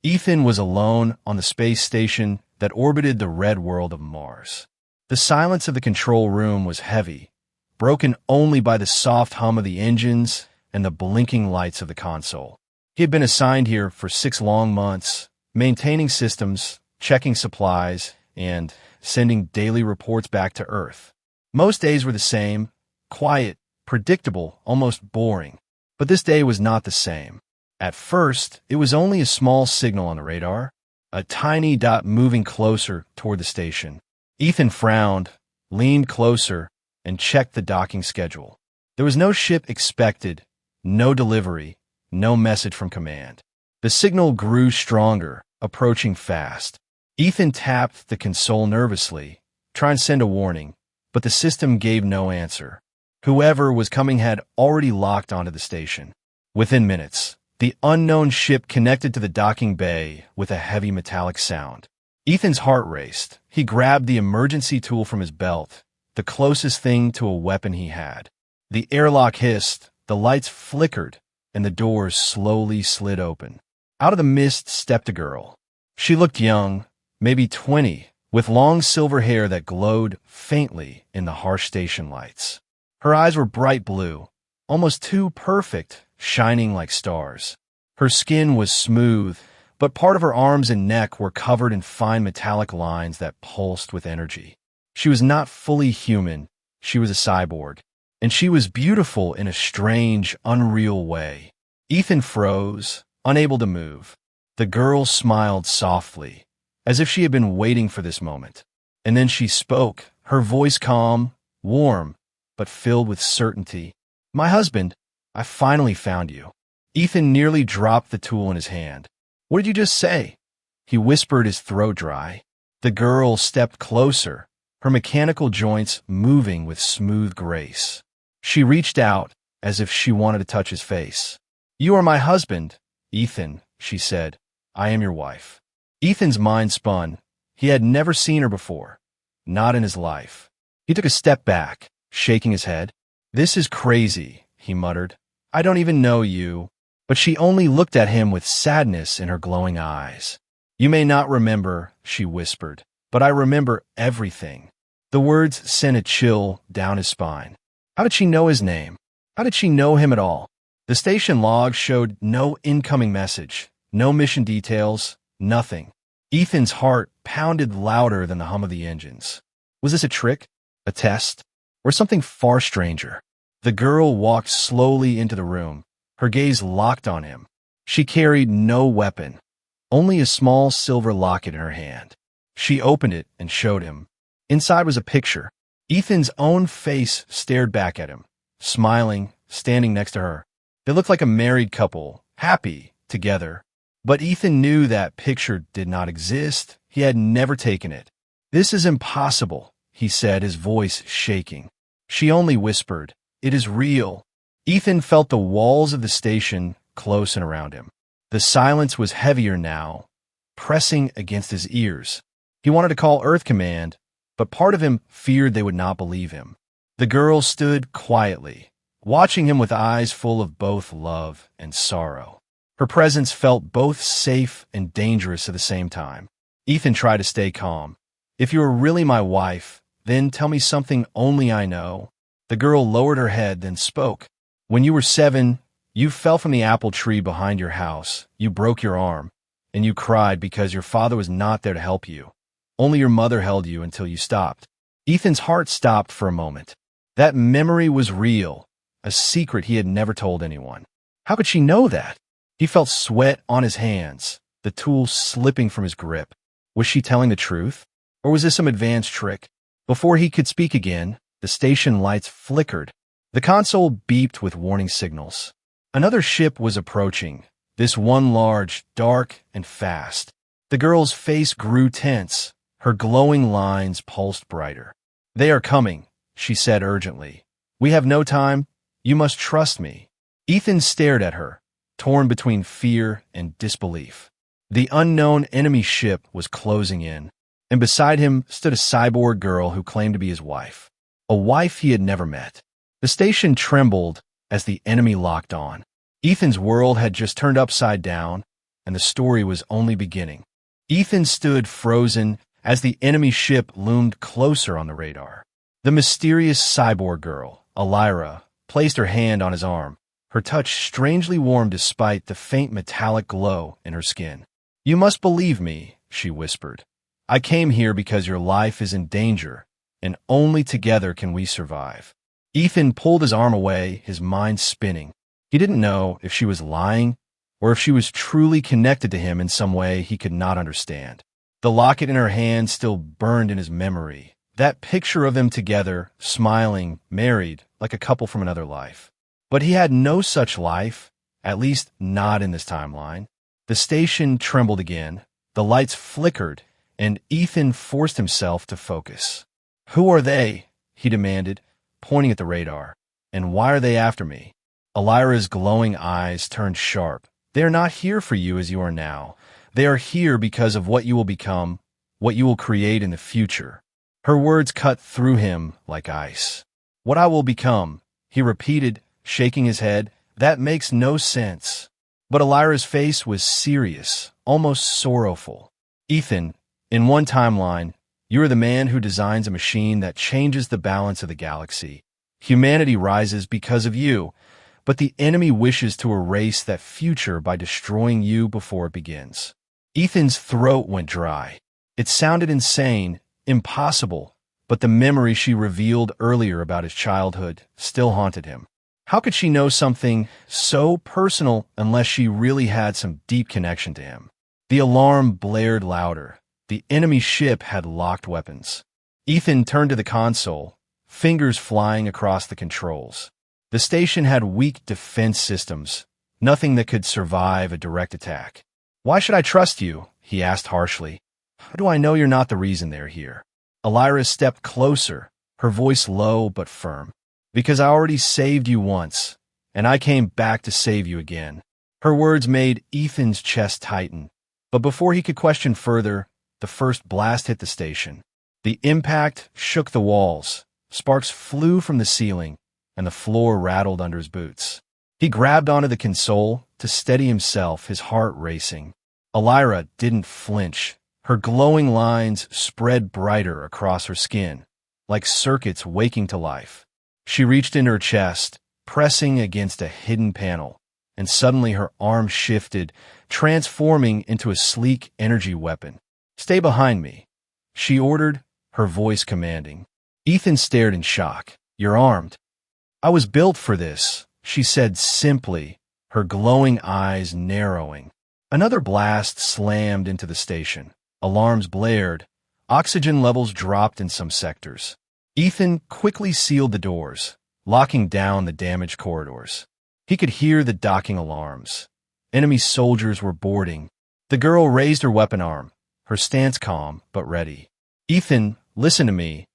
Ethan was alone on the space station that orbited the red world of Mars. The silence of the control room was heavy, broken only by the soft hum of the engines and the blinking lights of the console. He had been assigned here for 6 long months, maintaining systems, checking supplies, and sending daily reports back to Earth. Most days were the same, quiet, predictable, almost boring. But this day was not the same. At first, it was only a small signal on the radar, a tiny dot moving closer toward the station. Ethan frowned, leaned closer, and checked the docking schedule. There was no ship expected, no delivery, no message from command. The signal grew stronger, approaching fast. Ethan tapped the console nervously, trying to send a warning, but the system gave no answer. Whoever was coming had already locked onto the station. Within minutes, the unknown ship connected to the docking bay with a heavy metallic sound. Ethan's heart raced. He grabbed the emergency tool from his belt, the closest thing to a weapon he had. The airlock hissed, the lights flickered, and the doors slowly slid open. Out of the mist stepped a girl. She looked young, maybe 20, with long silver hair that glowed faintly in the harsh station lights. Her eyes were bright blue, almost too perfect, shining like stars. Her skin was smooth, but part of her arms and neck were covered in fine metallic lines that pulsed with energy. She was not fully human, she was a cyborg, and she was beautiful in a strange, unreal way. Ethan froze, unable to move. The girl smiled softly, as if she had been waiting for this moment. And then she spoke, her voice calm, warm, but filled with certainty. "My husband, I finally found you." Ethan nearly dropped the tool in his hand. "What did you just say?" He whispered, his throat dry. The girl stepped closer, her mechanical joints moving with smooth grace. She reached out, as if she wanted to touch his face. "You are my husband, Ethan," she said. "I am your wife." Ethan's mind spun. He had never seen her before, not in his life. He took a step back, shaking his head. "This is crazy," he muttered. "I don't even know you." But she only looked at him with sadness in her glowing eyes. "You may not remember," she whispered, "but I remember everything." The words sent a chill down his spine. How did she know his name? How did she know him at all? The station log showed no incoming message, no mission details, nothing. Ethan's heart pounded louder than the hum of the engines. Was this a trick? A test? Or something far stranger? The girl walked slowly into the room, her gaze locked on him. She carried no weapon, only a small silver locket in her hand. She opened it and showed him. Inside was a picture. Ethan's own face stared back at him, smiling, standing next to her. They looked like a married couple, happy, together. But Ethan knew that picture did not exist. He had never taken it. "This is impossible," he said, his voice shaking. She only whispered, "It is real." Ethan felt the walls of the station close and around him. The silence was heavier now, pressing against his ears. He wanted to call Earth Command, but part of him feared they would not believe him. The girl stood quietly, watching him with eyes full of both love and sorrow. Her presence felt both safe and dangerous at the same time. Ethan tried to stay calm. "If you are really my wife, then tell me something only I know." The girl lowered her head, then spoke. "When you were 7, you fell from the apple tree behind your house. You broke your arm, and you cried because your father was not there to help you. Only your mother held you until you stopped." Ethan's heart stopped for a moment. That memory was real, a secret he had never told anyone. How could she know that? He felt sweat on his hands, the tool slipping from his grip. Was she telling the truth? Or was this some advanced trick? Before he could speak again, the station lights flickered. The console beeped with warning signals. Another ship was approaching, this one large, dark, and fast. The girl's face grew tense. Her glowing lines pulsed brighter. "They are coming," she said urgently. "We have no time. You must trust me." Ethan stared at her, torn between fear and disbelief. The unknown enemy ship was closing in, and beside him stood a cyborg girl who claimed to be his wife. A wife he had never met. The station trembled as the enemy locked on. Ethan's world had just turned upside down. and the story was only beginning. Ethan stood frozen as the enemy ship loomed closer on the radar. The mysterious cyborg girl, Elira, placed her hand on his arm, her touch strangely warm despite the faint metallic glow in her skin. "You must believe me," she whispered. "I came here because your life is in danger, and only together can we survive." Ethan pulled his arm away, his mind spinning. He didn't know if she was lying or if she was truly connected to him in some way he could not understand. The locket in her hand still burned in his memory. That picture of them together, smiling, married, like a couple from another life. But he had no such life, at least not in this timeline. The station trembled again, the lights flickered, and Ethan forced himself to focus. "Who are they?" he demanded, pointing at the radar. "And why are they after me?" Elira's glowing eyes turned sharp. "They are not here for you as you are now. They are here because of what you will become, what you will create in the future." Her words cut through him like ice. "What I will become," he repeated, shaking his head. "That makes no sense." But Elira's face was serious, almost sorrowful. "Ethan, in one timeline, you are the man who designs a machine that changes the balance of the galaxy. Humanity rises because of you, but the enemy wishes to erase that future by destroying you before it begins." Ethan's throat went dry. It sounded insane, impossible, but the memory she revealed earlier about his childhood still haunted him. How could she know something so personal unless she really had some deep connection to him? The alarm blared louder. The enemy ship had locked weapons. Ethan turned to the console, fingers flying across the controls. The station had weak defense systems, nothing that could survive a direct attack. "Why should I trust you?" he asked harshly. "How do I know you're not the reason they're here?" Elira stepped closer, her voice low but firm. "Because I already saved you once, and I came back to save you again." Her words made Ethan's chest tighten, but before he could question further, the first blast hit the station. The impact shook the walls, sparks flew from the ceiling, and the floor rattled under his boots. He grabbed onto the console to steady himself, his heart racing. Elira didn't flinch. Her glowing lines spread brighter across her skin, like circuits waking to life. She reached into her chest, pressing against a hidden panel, and suddenly her arm shifted, transforming into a sleek energy weapon. "Stay behind me," she ordered, her voice commanding. Ethan stared in shock. "You're armed." "I was built for this," she said simply, her glowing eyes narrowing. Another blast slammed into the station. Alarms blared. Oxygen levels dropped in some sectors. Ethan quickly sealed the doors, locking down the damaged corridors. He could hear the docking alarms. Enemy soldiers were boarding. The girl raised her weapon arm, her stance calm but ready. "Ethan, listen to me.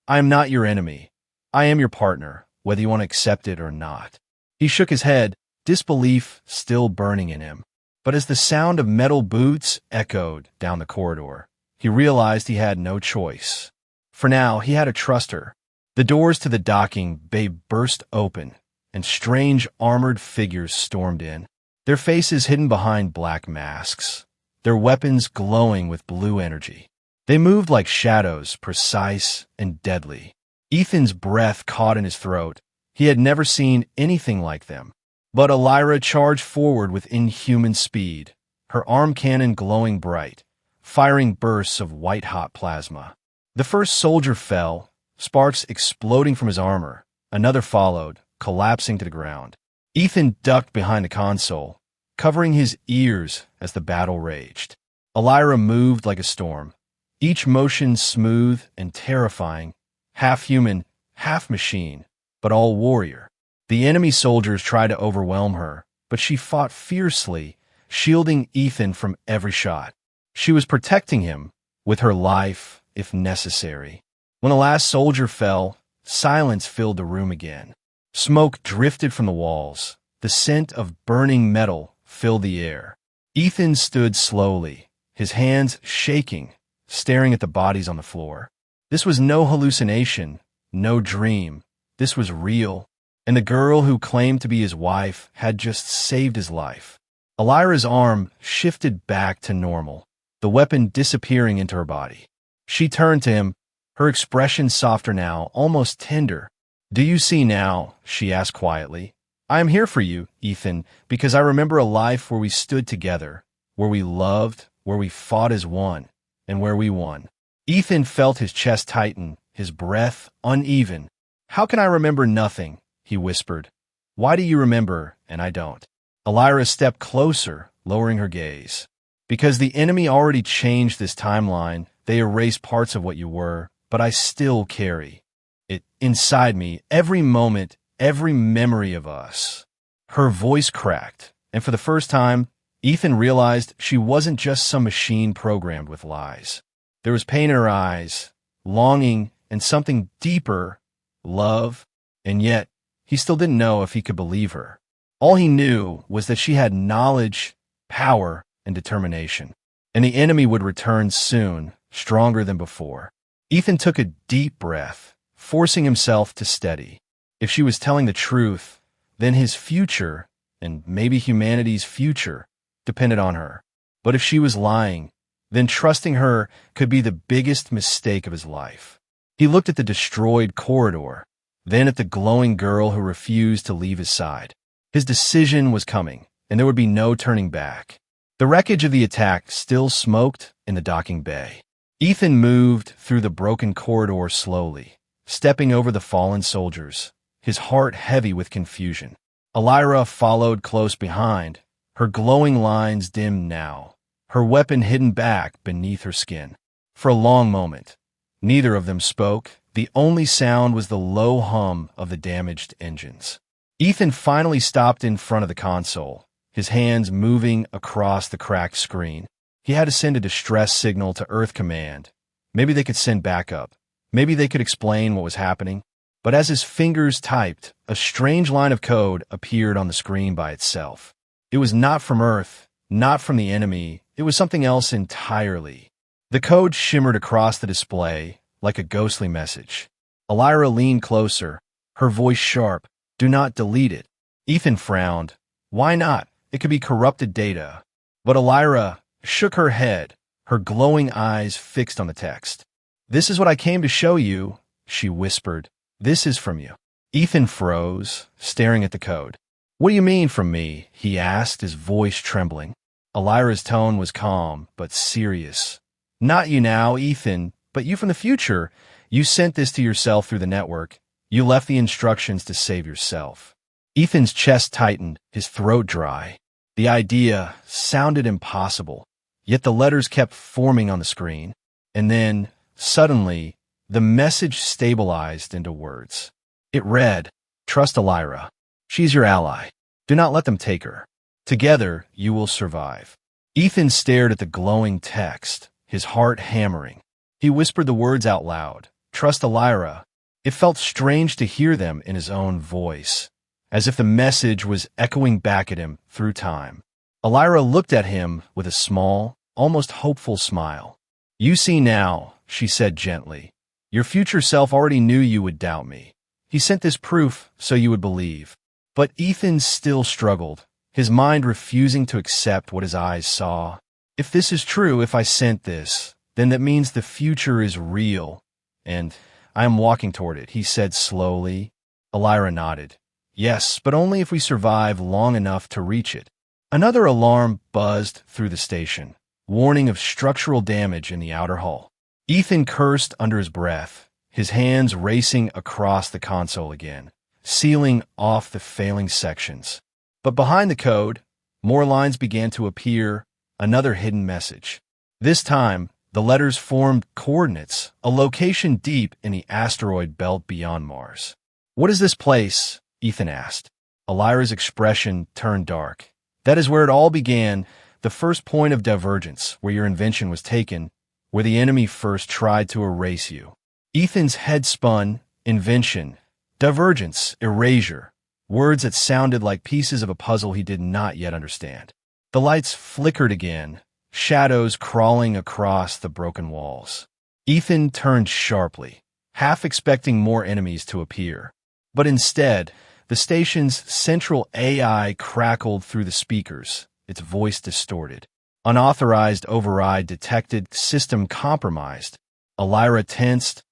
I am not your enemy. I am your partner, whether you want to accept it or not." He shook his head, disbelief still burning in him. But as the sound of metal boots echoed down the corridor, he realized he had no choice. For now, he had to trust her. The doors to the docking bay burst open, and strange armored figures stormed in, their faces hidden behind black masks, their weapons glowing with blue energy. They moved like shadows, precise and deadly. Ethan's breath caught in his throat. He had never seen anything like them. But Elira charged forward with inhuman speed, her arm cannon glowing bright, firing bursts of white-hot plasma. The first soldier fell, sparks exploding from his armor. Another followed, collapsing to the ground. Ethan ducked behind the console, covering his ears as the battle raged. Elira moved like a storm, each motion smooth and terrifying, half human, half machine, but all warrior. The enemy soldiers tried to overwhelm her, but she fought fiercely, shielding Ethan from every shot. She was protecting him with her life, if necessary. When the last soldier fell, silence filled the room again. Smoke drifted from the walls. The scent of burning metal filled the air. Ethan stood slowly, his hands shaking, staring at the bodies on the floor. This was no hallucination, no dream. This was real. And the girl who claimed to be his wife had just saved his life. Elira's arm shifted back to normal, the weapon disappearing into her body. She turned to him, her expression softer now, almost tender. "Do you see now?" she asked quietly. "I am here for you, Ethan, because I remember a life where we stood together, where we loved, where we fought as one, and where we won." Ethan felt his chest tighten, his breath uneven. "How can I remember nothing?" he whispered. "Why do you remember, and I don't?" Elira stepped closer, lowering her gaze. "Because the enemy already changed this timeline. They erased parts of what you were, but I still carry it inside me, every moment, every memory of us." Her voice cracked, and for the first time, Ethan realized she wasn't just some machine programmed with lies. There was pain in her eyes, longing, and something deeper, love, and yet he still didn't know if he could believe her. All he knew was that she had knowledge, power, and determination, and the enemy would return soon, stronger than before. Ethan took a deep breath, forcing himself to steady. If she was telling the truth, then his future, and maybe humanity's future, depended on her. But if she was lying, then trusting her could be the biggest mistake of his life. He looked at the destroyed corridor, then at the glowing girl who refused to leave his side. His decision was coming, and there would be no turning back. The wreckage of the attack still smoked in the docking bay. Ethan moved through the broken corridor slowly, stepping over the fallen soldiers, his heart heavy with confusion. Elira followed close behind, her glowing lines dimmed now, her weapon hidden back beneath her skin. For a long moment, neither of them spoke. The only sound was the low hum of the damaged engines. Ethan finally stopped in front of the console, his hands moving across the cracked screen. He had to send a distress signal to Earth Command. Maybe they could send backup. Maybe they could explain what was happening. But as his fingers typed, a strange line of code appeared on the screen by itself. It was not from Earth, not from the enemy. It was something else entirely. The code shimmered across the display like a ghostly message. Elira leaned closer, her voice sharp. "Do not delete it." Ethan frowned. "Why not? It could be corrupted data." But Elira shook her head, her glowing eyes fixed on the text. "This is what I came to show you," she whispered. "This is from you." Ethan froze, staring at the code. "What do you mean from me?" he asked, his voice trembling. Elira's tone was calm, but serious. "Not you now, Ethan, but you from the future. You sent this to yourself through the network. You left the instructions to save yourself." Ethan's chest tightened, his throat dry. The idea sounded impossible, yet the letters kept forming on the screen. And then, suddenly, the message stabilized into words. It read, "Trust Elira. She's your ally. Do not let them take her. Together, you will survive." Ethan stared at the glowing text, his heart hammering. He whispered the words out loud, "Trust Elira." It felt strange to hear them in his own voice, as if the message was echoing back at him through time. Elira looked at him with a small, almost hopeful smile. "You see now," she said gently. "Your future self already knew you would doubt me. He sent this proof so you would believe." But Ethan still struggled, his mind refusing to accept what his eyes saw. "If this is true, if I sent this, then that means the future is real, and I am walking toward it," he said slowly. Elira nodded. "Yes, but only if we survive long enough to reach it." Another alarm buzzed through the station, warning of structural damage in the outer hull. Ethan cursed under his breath, his hands racing across the console again, sealing off the failing sections. But behind the code, more lines began to appear, another hidden message. This time, the letters formed coordinates, a location deep in the asteroid belt beyond Mars. "What is this place?" Ethan asked. Elira's expression turned dark. "That is where it all began, the first point of divergence, where your invention was taken, where the enemy first tried to erase you." Ethan's head spun. Invention, divergence, erasure, words that sounded like pieces of a puzzle he did not yet understand. The lights flickered again, shadows crawling across the broken walls. Ethan turned sharply, half expecting more enemies to appear. But instead, the station's central AI crackled through the speakers, its voice distorted. Unauthorized override detected, system compromised. Elira tensed,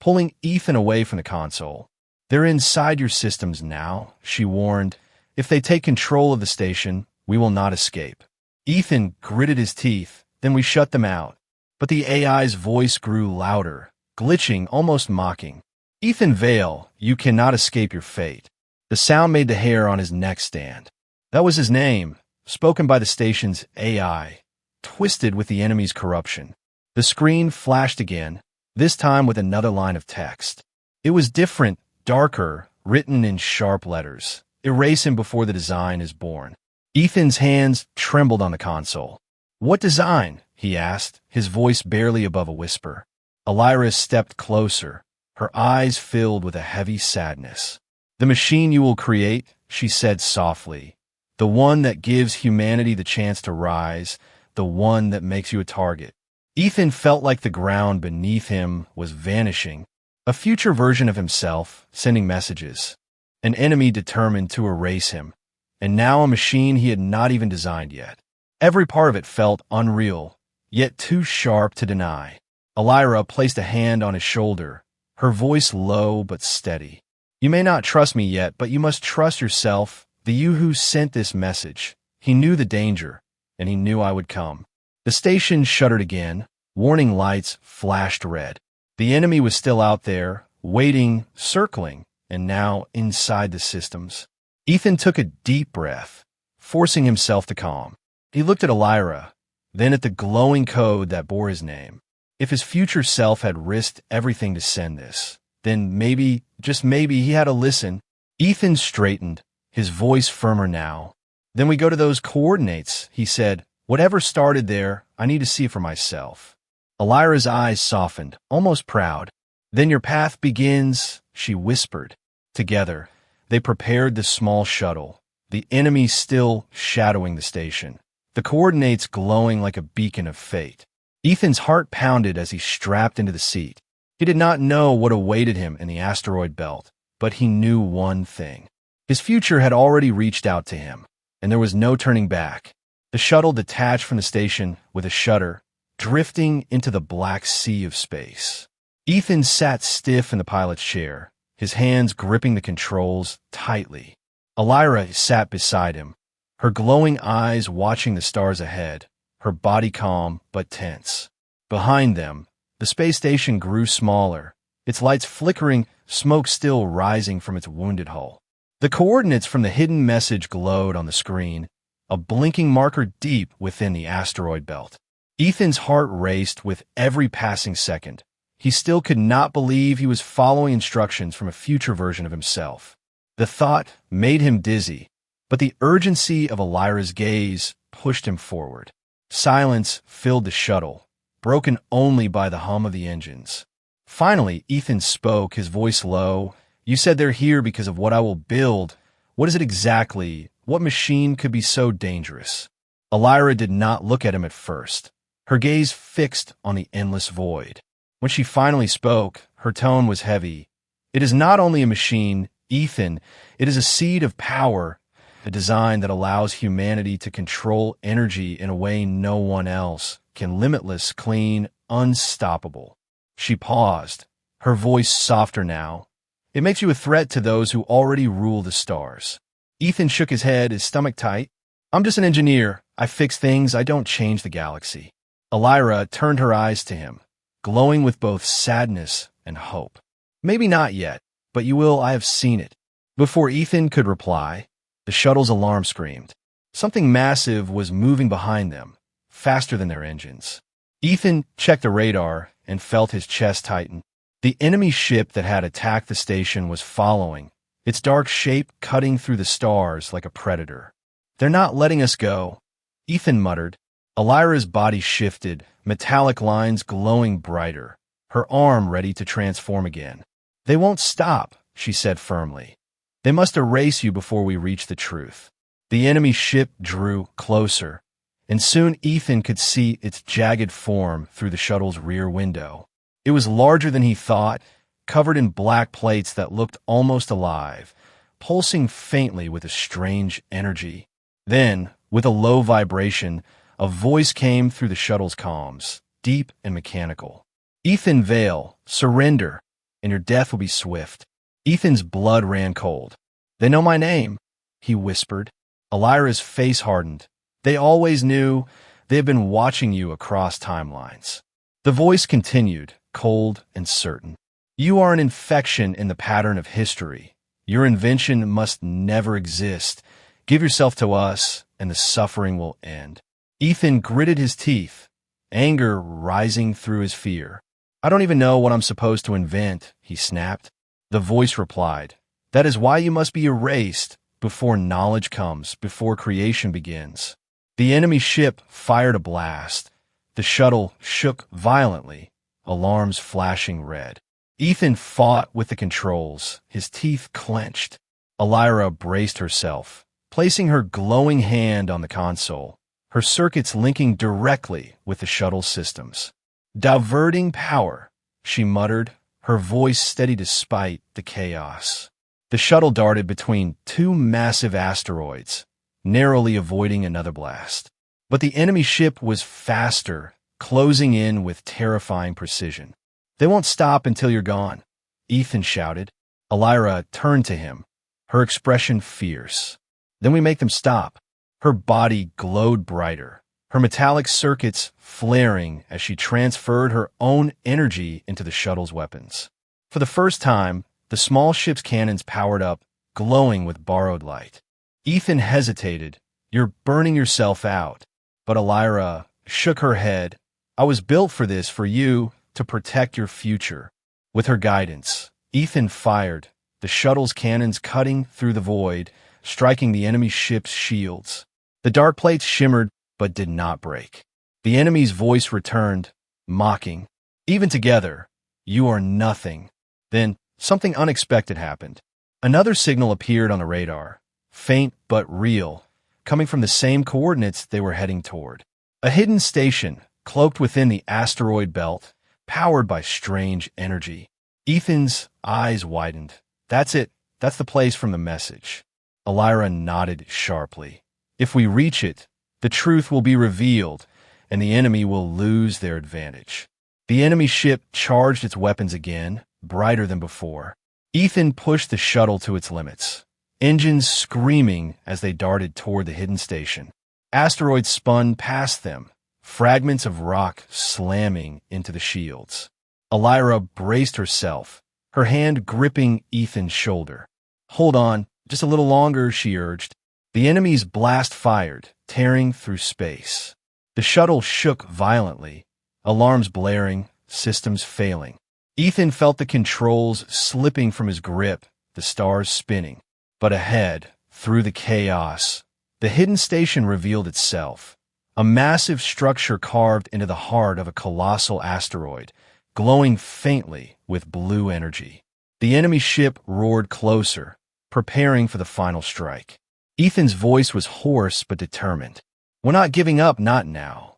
pulling Ethan away from the console. They're inside your systems now, she warned. If they take control of the station, we will not escape. Ethan gritted his teeth, then we shut them out. But the AI's voice grew louder, glitching, almost mocking. Ethan Vale, you cannot escape your fate. The sound made the hair on his neck stand. That was his name, spoken by the station's AI, twisted with the enemy's corruption. The screen flashed again, this time with another line of text. It was different, darker, written in sharp letters. Erase him before the design is born. Ethan's hands trembled on the console. What design? He asked, his voice barely above a whisper. Elira stepped closer, her eyes filled with a heavy sadness. The machine you will create, she said softly. The one that gives humanity the chance to rise, the one that makes you a target. Ethan felt like the ground beneath him was vanishing. A future version of himself, sending messages. An enemy determined to erase him. And now a machine he had not even designed yet. Every part of it felt unreal, yet too sharp to deny. Elira placed a hand on his shoulder, her voice low but steady. You may not trust me yet, but you must trust yourself, the you who sent this message. He knew the danger, and he knew I would come. The station shuddered again, warning lights flashed red. The enemy was still out there, waiting, circling, and now inside the systems. Ethan took a deep breath, forcing himself to calm. He looked at Elira, then at the glowing code that bore his name. If his future self had risked everything to send this, then maybe, just maybe, he had to listen. Ethan straightened, his voice firmer now. Then we go to those coordinates, he said. Whatever started there, I need to see for myself. Elira's eyes softened, almost proud. Then your path begins, she whispered. Together, they prepared the small shuttle, the enemy still shadowing the station, the coordinates glowing like a beacon of fate. Ethan's heart pounded as he strapped into the seat. He did not know what awaited him in the asteroid belt, but he knew one thing. His future had already reached out to him, and there was no turning back. The shuttle detached from the station with a shudder, drifting into the black sea of space. Ethan sat stiff in the pilot's chair, his hands gripping the controls tightly. Elira sat beside him, her glowing eyes watching the stars ahead, her body calm but tense. Behind them, the space station grew smaller, its lights flickering, smoke still rising from its wounded hull. The coordinates from the hidden message glowed on the screen, a blinking marker deep within the asteroid belt. Ethan's heart raced with every passing second. He still could not believe he was following instructions from a future version of himself. The thought made him dizzy, but the urgency of Elira's gaze pushed him forward. Silence filled the shuttle, broken only by the hum of the engines. Finally, Ethan spoke, his voice low. You said they're here because of what I will build. What is it exactly? What machine could be so dangerous? Elira did not look at him at first, her gaze fixed on the endless void. When she finally spoke, her tone was heavy. It is not only a machine, Ethan, it is a seed of power, a design that allows humanity to control energy in a way no one else can, limitless, clean, unstoppable. She paused, her voice softer now. It makes you a threat to those who already rule the stars. Ethan shook his head, his stomach tight. I'm just an engineer. I fix things. I don't change the galaxy. Elira turned her eyes to him, glowing with both sadness and hope. Maybe not yet, but you will. I have seen it. Before Ethan could reply, the shuttle's alarm screamed. Something massive was moving behind them, faster than their engines. Ethan checked the radar and felt his chest tighten. The enemy ship that had attacked the station was following, its dark shape cutting through the stars like a predator. They're not letting us go, Ethan muttered. Elira's body shifted, metallic lines glowing brighter, her arm ready to transform again. They won't stop, she said firmly. They must erase you before we reach the truth. The enemy ship drew closer, and soon Ethan could see its jagged form through the shuttle's rear window. It was larger than he thought, covered in black plates that looked almost alive, pulsing faintly with a strange energy. Then, With a low vibration, a voice came through the shuttle's comms, deep and mechanical. "Ethan Vale, surrender, and your death will be swift." Ethan's blood ran cold. "They know my name," he whispered. Elira's face hardened. "They always knew. They have been watching you across timelines." The voice continued, cold and certain. "You are an infection in the pattern of history. Your invention must never exist. Give yourself to us, and the suffering will end." Ethan gritted his teeth, anger rising through his fear. "I don't even know what I'm supposed to invent," he snapped. The voice replied, "That is why you must be erased before knowledge comes, before creation begins." The enemy ship fired a blast. The shuttle shook violently, alarms flashing red. Ethan fought with the controls, his teeth clenched. Elira braced herself, placing her glowing hand on the console, her circuits linking directly with the shuttle systems. "Diverting power," she muttered, her voice steady despite the chaos. The shuttle darted between two massive asteroids, narrowly avoiding another blast. But the enemy ship was faster, closing in with terrifying precision. "They won't stop until you're gone," Ethan shouted. Elira turned to him, her expression fierce. "Then we make them stop." Her body glowed brighter, her metallic circuits flaring as she transferred her own energy into the shuttle's weapons. For the first time, the small ship's cannons powered up, glowing with borrowed light. Ethan hesitated. "You're burning yourself out." But Elira shook her head. "I was built for this, for you, to protect your future." With her guidance, Ethan fired, the shuttle's cannons cutting through the void, striking the enemy ship's shields. The dark plates shimmered but did not break. The enemy's voice returned, mocking. "Even together, you are nothing." Then something unexpected happened. Another signal appeared on the radar, faint but real, coming from the same coordinates they were heading toward. A hidden station, cloaked within the asteroid belt, powered by strange energy. Ethan's eyes widened. "That's it. That's the place from the message." Elira nodded sharply. "If we reach it, the truth will be revealed, and the enemy will lose their advantage." The enemy ship charged its weapons again, brighter than before. Ethan pushed the shuttle to its limits, engines screaming as they darted toward the hidden station. Asteroids spun past them, fragments of rock slamming into the shields. Elira braced herself, her hand gripping Ethan's shoulder. "Hold on, just a little longer," she urged. The enemy's blast fired, tearing through space. The shuttle shook violently, alarms blaring, systems failing. Ethan felt the controls slipping from his grip, the stars spinning. But ahead, through the chaos, the hidden station revealed itself, a massive structure carved into the heart of a colossal asteroid, glowing faintly with blue energy. The enemy ship roared closer, preparing for the final strike. Ethan's voice was hoarse but determined. "We're not giving up, not now."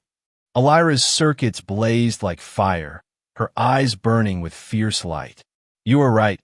Elira's circuits blazed like fire, her eyes burning with fierce light. "You are right,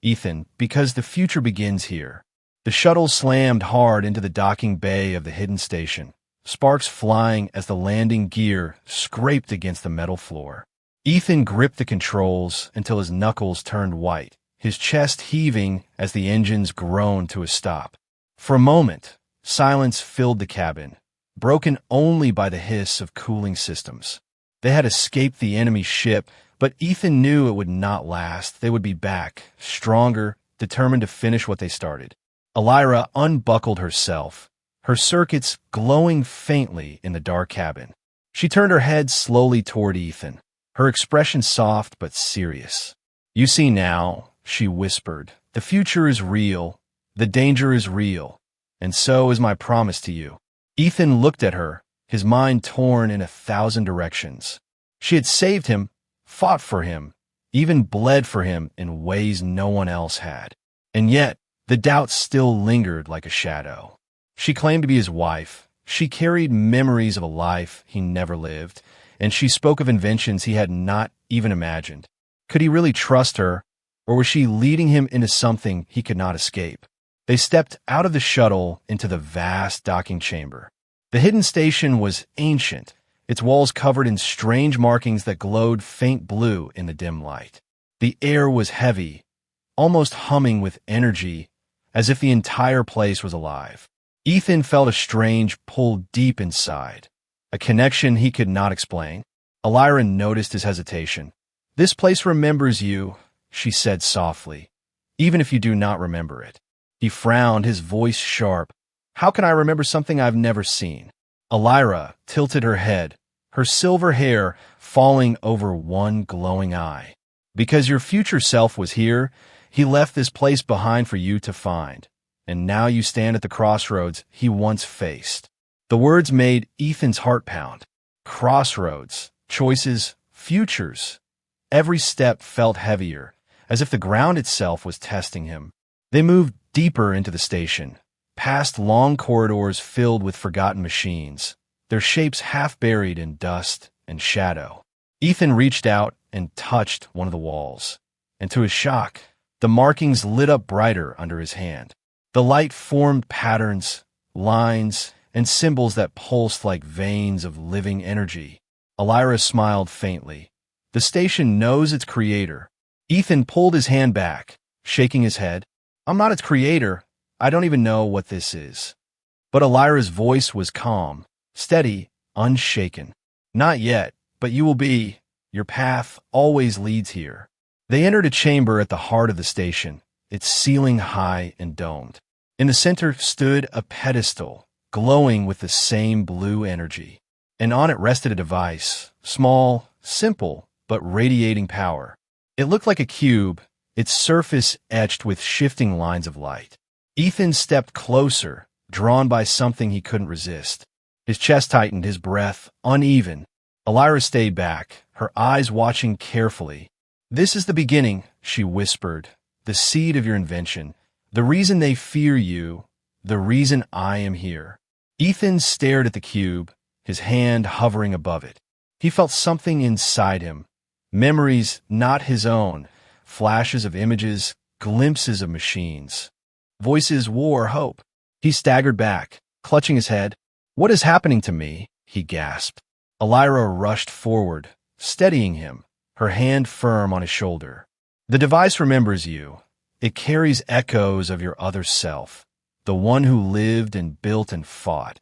Ethan, because the future begins here." The shuttle slammed hard into the docking bay of the hidden station, sparks flying as the landing gear scraped against the metal floor. Ethan gripped the controls until his knuckles turned white, his chest heaving as the engines groaned to a stop. For a moment, silence filled the cabin, broken only by the hiss of cooling systems. They had escaped the enemy ship, but Ethan knew it would not last. They would be back, stronger, determined to finish what they started. Elira unbuckled herself, her circuits glowing faintly in the dark cabin. She turned her head slowly toward Ethan, her expression soft but serious. "You see now," she whispered, "the future is real, the danger is real, and so is my promise to you." Ethan looked at her, his mind torn in 1,000 directions. She had saved him, fought for him, even bled for him in ways no one else had. And yet, the doubt still lingered like a shadow. She claimed to be his wife. She carried memories of a life he never lived, and she spoke of inventions he had not even imagined. Could he really trust her, or was she leading him into something he could not escape? They stepped out of the shuttle into the vast docking chamber. The hidden station was ancient, its walls covered in strange markings that glowed faint blue in the dim light. The air was heavy, almost humming with energy, as if the entire place was alive. Ethan felt a strange pull deep inside, a connection he could not explain. Elira noticed his hesitation. "This place remembers you," she said softly, "even if you do not remember it." He frowned, his voice sharp. "How can I remember something I've never seen?" Elira tilted her head, her silver hair falling over one glowing eye. "Because your future self was here, he left this place behind for you to find, and now you stand at the crossroads he once faced." The words made Ethan's heart pound. Crossroads, choices, futures. Every step felt heavier, as if the ground itself was testing him. They moved deeper into the station, past long corridors filled with forgotten machines, their shapes half buried in dust and shadow. Ethan reached out and touched one of the walls, and to his shock, the markings lit up brighter under his hand. The light formed patterns, lines, and symbols that pulsed like veins of living energy. Elira smiled faintly. The station knows its creator. Ethan pulled his hand back, shaking his head. "I'm not its creator. I don't even know what this is." But Elira's voice was calm, steady, unshaken. "Not yet, but you will be. Your path always leads here." They entered a chamber at the heart of the station, its ceiling high and domed. In the center stood a pedestal, glowing with the same blue energy, and on it rested a device, small, simple, but radiating power. It looked like a cube, its surface etched with shifting lines of light. Ethan stepped closer, drawn by something he couldn't resist. His chest tightened, his breath uneven. Elira stayed back, her eyes watching carefully. "This is the beginning," she whispered, "the seed of your invention, the reason they fear you, the reason I am here." Ethan stared at the cube, his hand hovering above it. He felt something inside him, memories not his own, flashes of images, glimpses of machines. Voices, war, hope. He staggered back, clutching his head. "What is happening to me?" he gasped. Elira rushed forward, steadying him, her hand firm on his shoulder. "The device remembers you. It carries echoes of your other self, the one who lived and built and fought.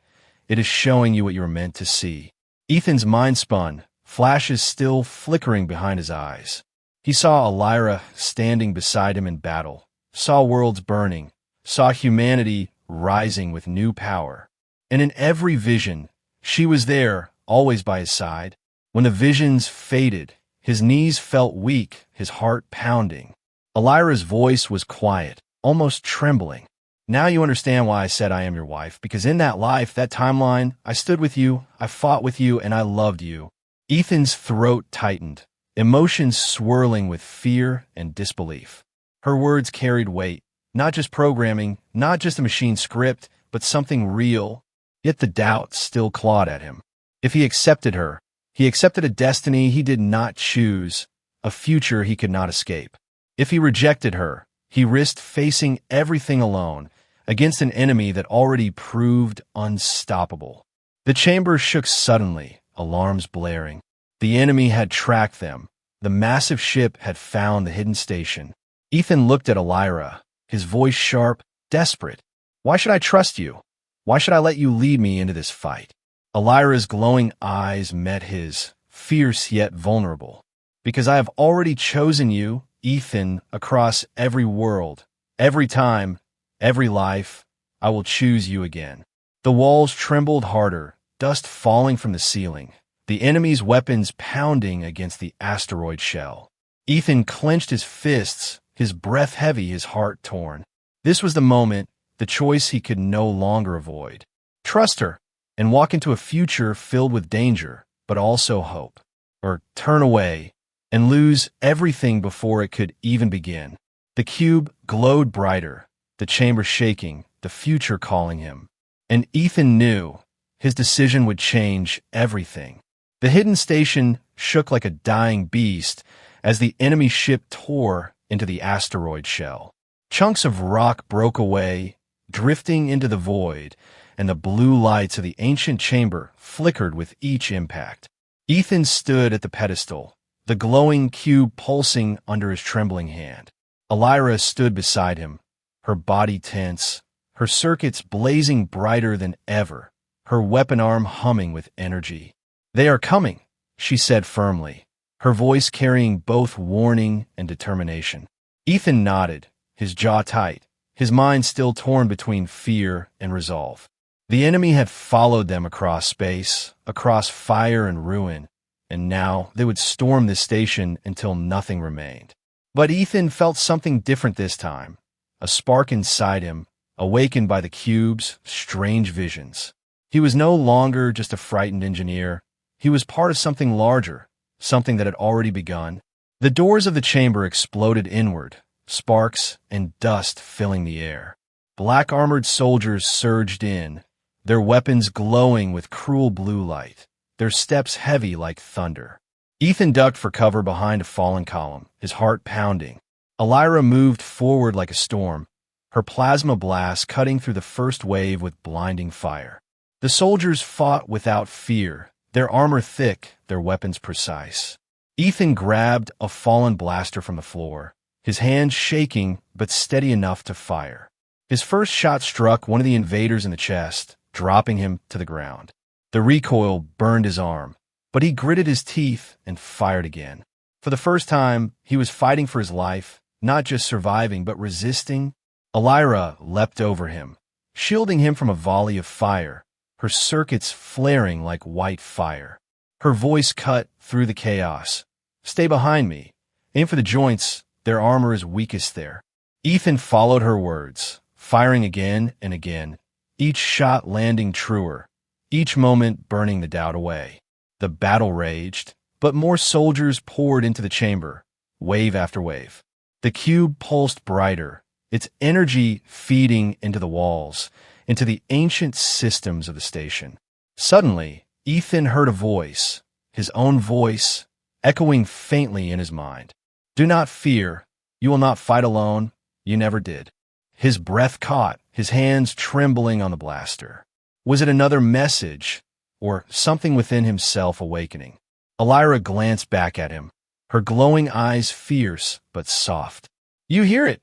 It is showing you what you were meant to see." Ethan's mind spun, flashes still flickering behind his eyes. He saw Elira standing beside him in battle, saw worlds burning, saw humanity rising with new power. And in every vision, she was there, always by his side. When the visions faded, his knees felt weak, his heart pounding. Elira's voice was quiet, almost trembling. "Now you understand why I said I am your wife, because in that life, that timeline, I stood with you, I fought with you, and I loved you." Ethan's throat tightened, emotions swirling with fear and disbelief. Her words carried weight, not just programming, not just a machine script, but something real. Yet the doubt still clawed at him. If he accepted her, he accepted a destiny he did not choose, a future he could not escape. If he rejected her, he risked facing everything alone, against an enemy that already proved unstoppable. The chamber shook suddenly, alarms blaring. The enemy had tracked them. The massive ship had found the hidden station. Ethan looked at Elira, his voice sharp, desperate. "Why should I trust you? Why should I let you lead me into this fight?" Elira's glowing eyes met his, fierce yet vulnerable. "Because I have already chosen you, Ethan, across every world, every time, every life, I will choose you again." The walls trembled harder, dust falling from the ceiling, the enemy's weapons pounding against the asteroid shell. Ethan clenched his fists, his breath heavy, his heart torn. This was the moment, the choice he could no longer avoid. Trust her, and walk into a future filled with danger, but also hope. Or turn away, and lose everything before it could even begin. The cube glowed brighter, the chamber shaking, the future calling him. And Ethan knew his decision would change everything. The hidden station shook like a dying beast as the enemy ship tore into the asteroid shell. Chunks of rock broke away, drifting into the void, and the blue lights of the ancient chamber flickered with each impact. Ethan stood at the pedestal, the glowing cube pulsing under his trembling hand. Elira stood beside him, her body tense, her circuits blazing brighter than ever, her weapon arm humming with energy. "They are coming," she said firmly, her voice carrying both warning and determination. Ethan nodded, his jaw tight, his mind still torn between fear and resolve. The enemy had followed them across space, across fire and ruin, and now they would storm this station until nothing remained. But Ethan felt something different this time, a spark inside him, awakened by the cube's strange visions. He was no longer just a frightened engineer. He was part of something larger, something that had already begun. The doors of the chamber exploded inward, sparks and dust filling the air. Black-armored soldiers surged in, their weapons glowing with cruel blue light, their steps heavy like thunder. Ethan ducked for cover behind a fallen column, his heart pounding. Elira moved forward like a storm, her plasma blast cutting through the first wave with blinding fire. The soldiers fought without fear, their armor thick, their weapons precise. Ethan grabbed a fallen blaster from the floor, his hands shaking but steady enough to fire. His first shot struck one of the invaders in the chest, dropping him to the ground. The recoil burned his arm, but he gritted his teeth and fired again. For the first time, he was fighting for his life, not just surviving but resisting. Elira leapt over him, shielding him from a volley of fire, her circuits flaring like white fire. Her voice cut through the chaos. "Stay behind me. Aim for the joints. Their armor is weakest there." Ethan followed her words, firing again and again, each shot landing truer, each moment burning the doubt away. The battle raged, but more soldiers poured into the chamber, wave after wave. The cube pulsed brighter, its energy feeding into the walls, into the ancient systems of the station. Suddenly, Ethan heard a voice, his own voice, echoing faintly in his mind. "Do not fear. You will not fight alone. You never did." His breath caught, his hands trembling on the blaster. Was it another message, or something within himself awakening? Elira glanced back at him, her glowing eyes fierce but soft. "You hear it,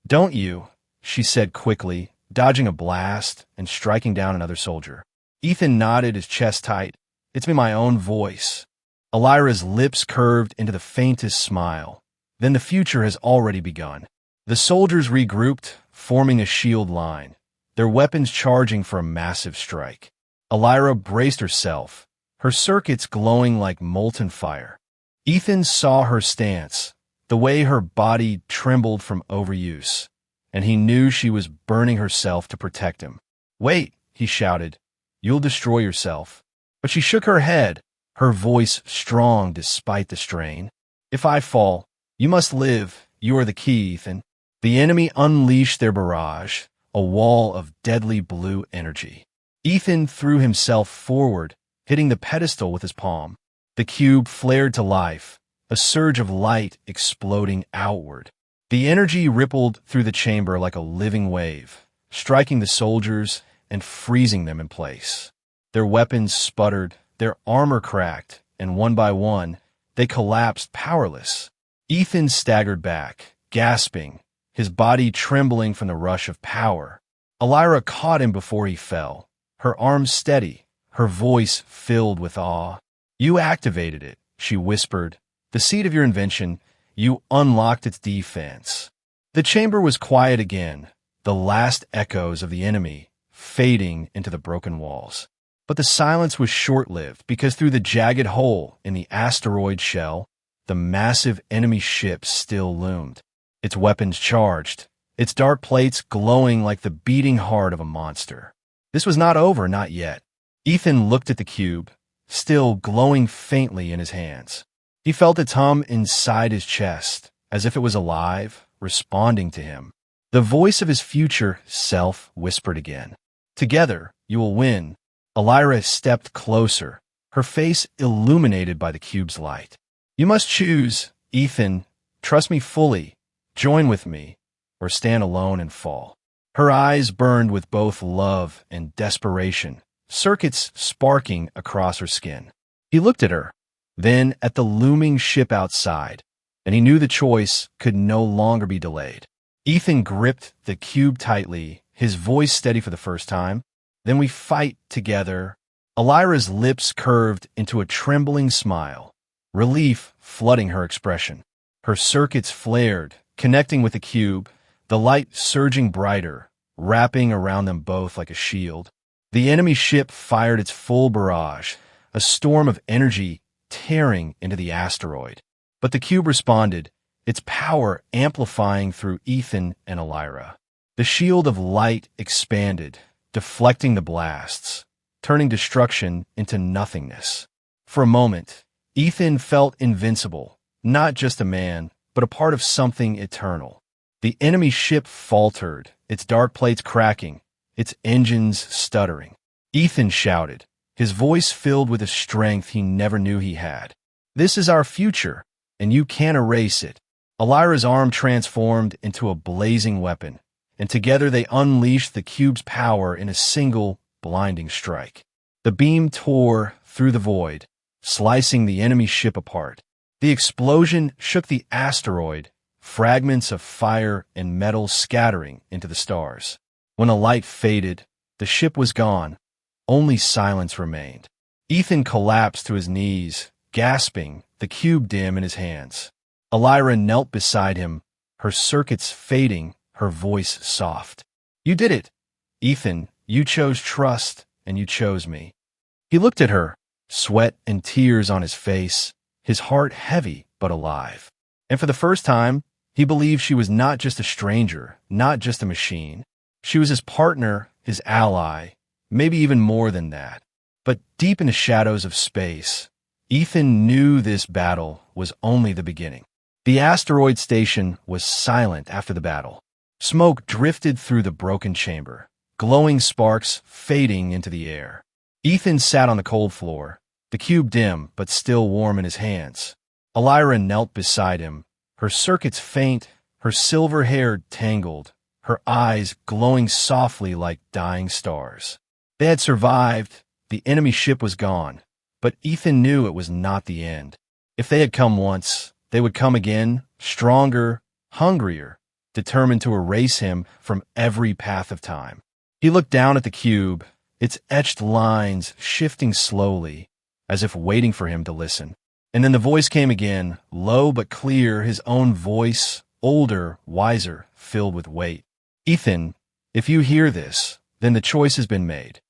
don't you?" she said quickly, dodging a blast and striking down another soldier. Ethan nodded, his chest tight. "It's been my own voice." Elira's lips curved into the faintest smile. "Then the future has already begun." The soldiers regrouped, forming a shield line, their weapons charging for a massive strike. Elira braced herself, her circuits glowing like molten fire. Ethan saw her stance, the way her body trembled from overuse, and he knew she was burning herself to protect him. "Wait," he shouted. "You'll destroy yourself." But she shook her head, her voice strong despite the strain. "If I fall, you must live. You are the key, Ethan." The enemy unleashed their barrage, a wall of deadly blue energy. Ethan threw himself forward, hitting the pedestal with his palm. The cube flared to life, a surge of light exploding outward. The energy rippled through the chamber like a living wave, striking the soldiers and freezing them in place. Their weapons sputtered, their armor cracked, and one by one, they collapsed powerless. Ethan staggered back, gasping, his body trembling from the rush of power. Elira caught him before he fell, her arms steady, her voice filled with awe. "You activated it," she whispered. "The seed of your invention, you unlocked its defense." The chamber was quiet again, the last echoes of the enemy fading into the broken walls. But the silence was short-lived because through the jagged hole in the asteroid shell, the massive enemy ship still loomed, its weapons charged, its dark plates glowing like the beating heart of a monster. This was not over, not yet. Ethan looked at the cube, still glowing faintly in his hands. He felt its hum inside his chest, as if it was alive, responding to him. The voice of his future self whispered again. "Together, you will win." Elira stepped closer, her face illuminated by the cube's light. "You must choose, Ethan. Trust me fully. Join with me, or stand alone and fall." Her eyes burned with both love and desperation, circuits sparking across her skin. He looked at her, then at the looming ship outside, and he knew the choice could no longer be delayed. Ethan gripped the cube tightly, his voice steady for the first time. Then we fight together. Elira's lips curved into a trembling smile, relief flooding her expression. Her circuits flared, connecting with the cube, the light surging brighter, wrapping around them both like a shield. The enemy ship fired its full barrage, a storm of energy tearing into the asteroid. But the cube responded, its power amplifying through Ethan and Elira. The shield of light expanded, deflecting the blasts, turning destruction into nothingness. For a moment, Ethan felt invincible, not just a man, but a part of something eternal. The enemy ship faltered, its dark plates cracking, its engines stuttering. Ethan shouted, his voice filled with a strength he never knew he had. "This is our future, and you can't erase it." Elira's arm transformed into a blazing weapon, and together they unleashed the cube's power in a single, blinding strike. The beam tore through the void, slicing the enemy ship apart. The explosion shook the asteroid, fragments of fire and metal scattering into the stars. When the light faded, the ship was gone. Only silence remained. Ethan collapsed to his knees, gasping, the cube dim in his hands. Elira knelt beside him, her circuits fading, her voice soft. "You did it, Ethan. You chose trust, and you chose me." He looked at her, sweat and tears on his face, his heart heavy but alive. And for the first time, he believed she was not just a stranger, not just a machine. She was his partner, his ally, maybe even more than that. But deep in the shadows of space, Ethan knew this battle was only the beginning. The asteroid station was silent after the battle. Smoke drifted through the broken chamber, glowing sparks fading into the air. Ethan sat on the cold floor, the cube dim but still warm in his hands. Elira knelt beside him, her circuits faint, her silver hair tangled, her eyes glowing softly like dying stars. They had survived, the enemy ship was gone, but Ethan knew it was not the end. If they had come once, they would come again, stronger, hungrier, determined to erase him from every path of time. He looked down at the cube, its etched lines shifting slowly, as if waiting for him to listen. And then the voice came again, low but clear, his own voice, older, wiser, filled with weight. "Ethan, if you hear this, then the choice has been made."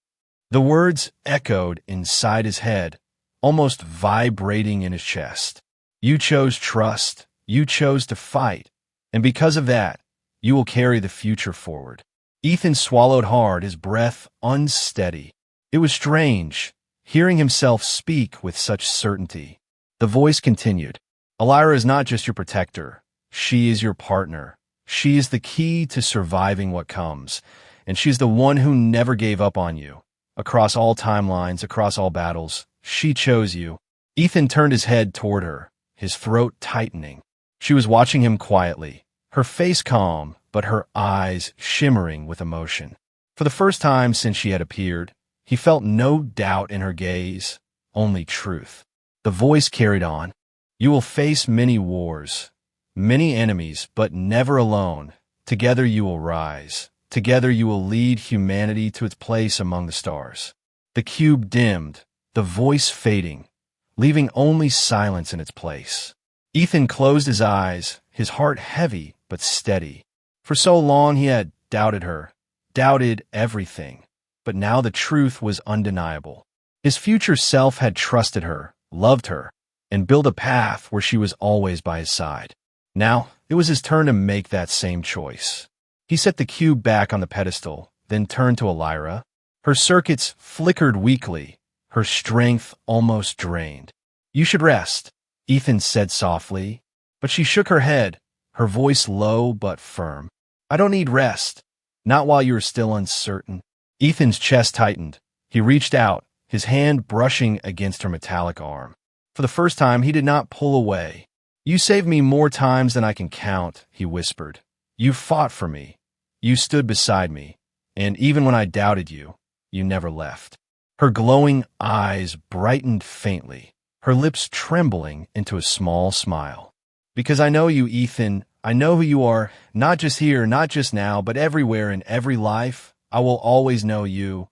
The words echoed inside his head, almost vibrating in his chest. "You chose trust, you chose to fight, and because of that, you will carry the future forward." Ethan swallowed hard, his breath unsteady. It was strange, hearing himself speak with such certainty. The voice continued, "Elira is not just your protector. She is your partner. She is the key to surviving what comes, and she's the one who never gave up on you. Across all timelines, across all battles, she chose you." Ethan turned his head toward her, his throat tightening. She was watching him quietly, her face calm, but her eyes shimmering with emotion. For the first time since she had appeared, he felt no doubt in her gaze, only truth. The voice carried on, "You will face many wars, many enemies, but never alone. Together you will rise. Together you will lead humanity to its place among the stars." The cube dimmed, the voice fading, leaving only silence in its place. Ethan closed his eyes, his heart heavy but steady. For so long he had doubted her, doubted everything, but now the truth was undeniable. His future self had trusted her, loved her, and built a path where she was always by his side. Now it was his turn to make that same choice. He set the cube back on the pedestal, then turned to Elira. Her circuits flickered weakly, her strength almost drained. "You should rest," Ethan said softly, but she shook her head, her voice low but firm. "I don't need rest, not while you are still uncertain." Ethan's chest tightened. He reached out, his hand brushing against her metallic arm. For the first time, he did not pull away. "You saved me more times than I can count," he whispered. "You fought for me. You stood beside me, and even when I doubted you, you never left. Her glowing eyes brightened faintly, her lips trembling into a small smile. Because I know you, Ethan. I know who you are, not just here, not just now, but everywhere in every life. I will always know you.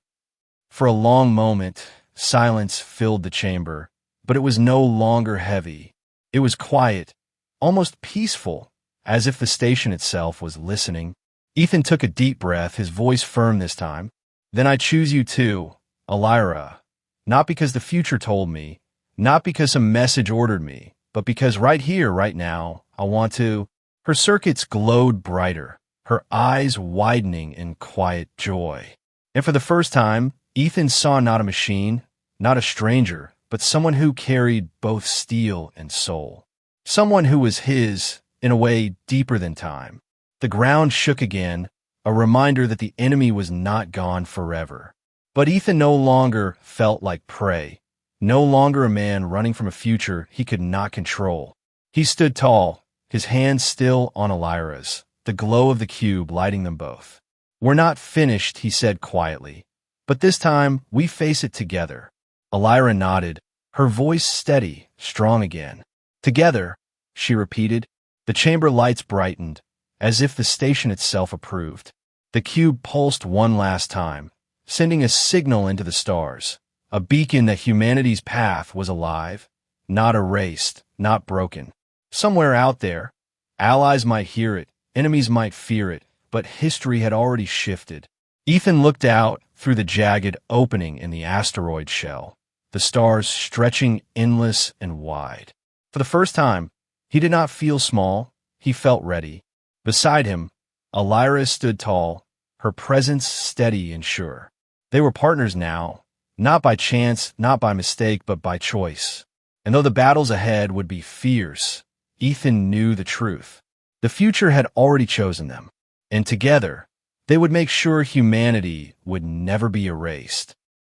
For a long moment, silence filled the chamber, but it was no longer heavy. It was quiet, almost peaceful, as if the station itself was listening. Ethan took a deep breath, his voice firm this time. Then I choose you too, Elira. Not because the future told me, not because a message ordered me, but because right here, right now, I want to. Her circuits glowed brighter, her eyes widening in quiet joy. And for the first time, Ethan saw not a machine, not a stranger, but someone who carried both steel and soul. Someone who was his, in a way deeper than time. The ground shook again, a reminder that the enemy was not gone forever. But Ethan no longer felt like prey, no longer a man running from a future he could not control. He stood tall, his hands still on Elira's, the glow of the cube lighting them both. We're not finished, he said quietly, but this time we face it together. Elira nodded, her voice steady, strong again. Together, she repeated. The chamber lights brightened, as if the station itself approved. The cube pulsed one last time, sending a signal into the stars, a beacon that humanity's path was alive, not erased, not broken. Somewhere out there, allies might hear it, enemies might fear it, but history had already shifted. Ethan looked out through the jagged opening in the asteroid shell, the stars stretching endless and wide. For the first time, he did not feel small, he felt ready. Beside him, Elira stood tall, her presence steady and sure. They were partners now, not by chance, not by mistake, but by choice. And though the battles ahead would be fierce, Ethan knew the truth. The future had already chosen them, and together, they would make sure humanity would never be erased.